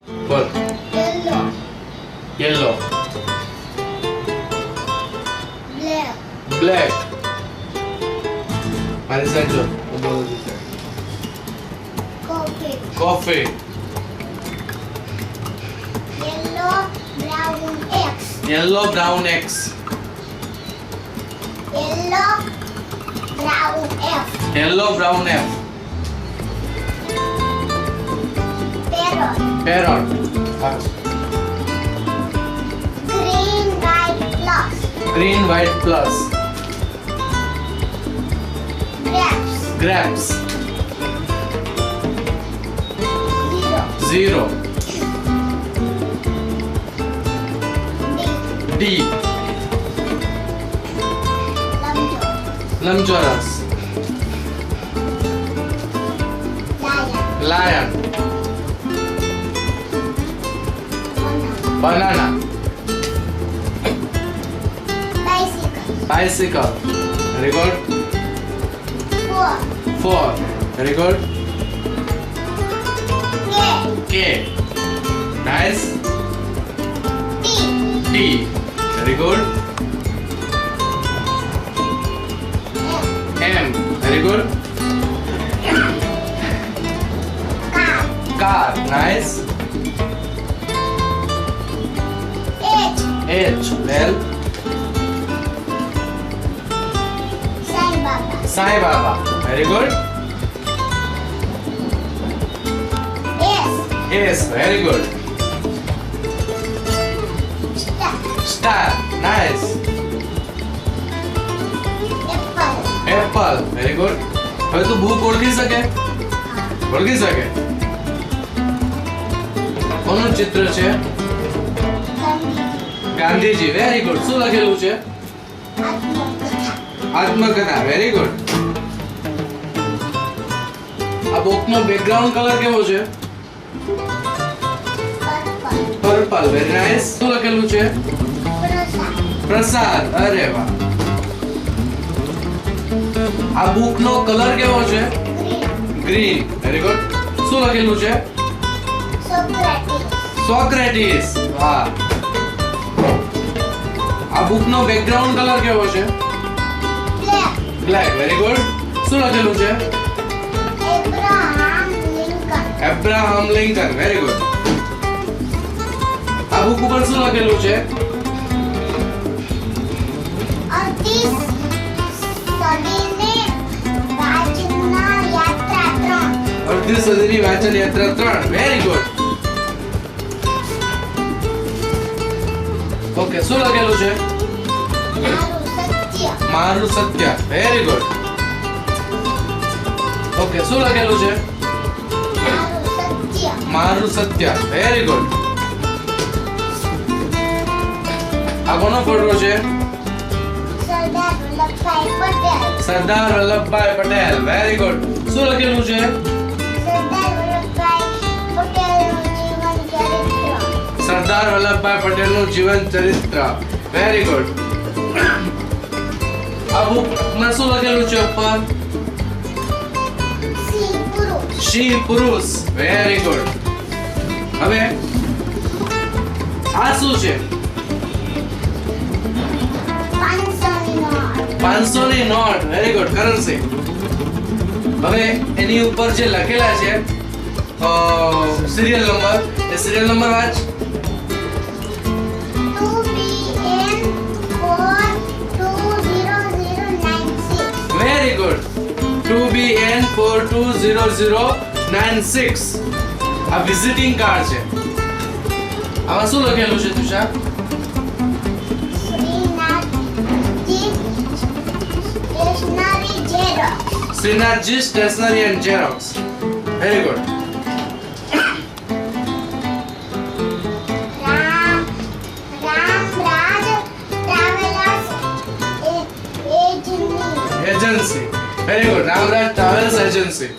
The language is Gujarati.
बोल Yellow. Yellow Black. ब्लैक मारी साइड जो बोल Coffee. Coffee Yellow. Brown X. Yellow brown X Yellow. Brown F. Yellow brown F Parrot. Parrot Green white plus. Green white plus Grapes. Grapes Zero. Zero D. D Lamjo. लंबचौरस Lion. Lion Banana. Banana Bicycle. Bicycle very good 4. Four very good K. K nice T. T very good M. M very good Car. Car nice H. H well Sai Baba. Sai Baba very good S. S very good Star. Star nice Apple. Apple very good હવે તું બુક ઓળખી શકે ઓળખી શકે કોનું ચિત્ર છે Gandhi. ગાંધીજી વેરી ગુડ શું લખેલું છે Atmakatha. આત્મકથા વેરી ગુડ આ બુકનો બેકગ્રાઉન્ડ કલર કેવો છે Purple. પર્પલ વેરી નાઇસ શું લખેલું છે Prasad. પ્રસાદ અરે વાહ આ બુકનો કલર કેવો છે Green. ગ્રીન વેરી ગુડ શું લખેલું છે Socrates. સોક્રેટીસ વાહ આ બુકનો બેકગ્રાઉન્ડ કલર કેવો છે Black. બ્લેક વેરી ગુડ શું લખેલું છે Abraham Lincoln. Abraham Lincoln very good આ બુક ઉપર શું લખેલું છે અડધી સદીની વાંચનના યાત્રા 3. અડધી સદીની વાંચન યાત્રા 3 વેરી ગુડ ઓકે શું લખેલું છે મારું સત્ય. મારું સત્ય વેરી ગુડ ઓકે શું લખેલું છે મારું સત્ય. મારું સત્ય વેરી ગુડ આ કોનો ફોટો છે સરદાર વલ્લભભાઈ પટેલ. સરદાર વલ્લભભાઈ પટેલ વેરી ગુડ શું લખેલું છે સરદાર વલ્લભભાઈ પટેલનું જીવન ચરિત્ર. સરદાર વલ્લભભાઈ પટેલનું જીવન ચરિત્ર વેરી ગુડ આ બુકમાં શું લખેલું છે ઉપર સિંહ પુરુષ. શિવ પુરુષ વેરી ગુડ હવે આ શું છે 500ની નોટ. 500 ની નોટ વેરી ગુડ કરન્સી હવે એની ઉપર જે લખેલા છે સિરિયલ નંબર એ સિરિયલ નંબર વાંચ 2BN4200096. વેરી ગુડ 2BN420096 આ વિઝિટિંગ કાર્ડ છે આમાં શું લખેલું છે Tushar Shrinathji stationery Shrinathji stationery xerox. And xerox very good Ramraj travellers agency. Agency very good Ramraj travels agency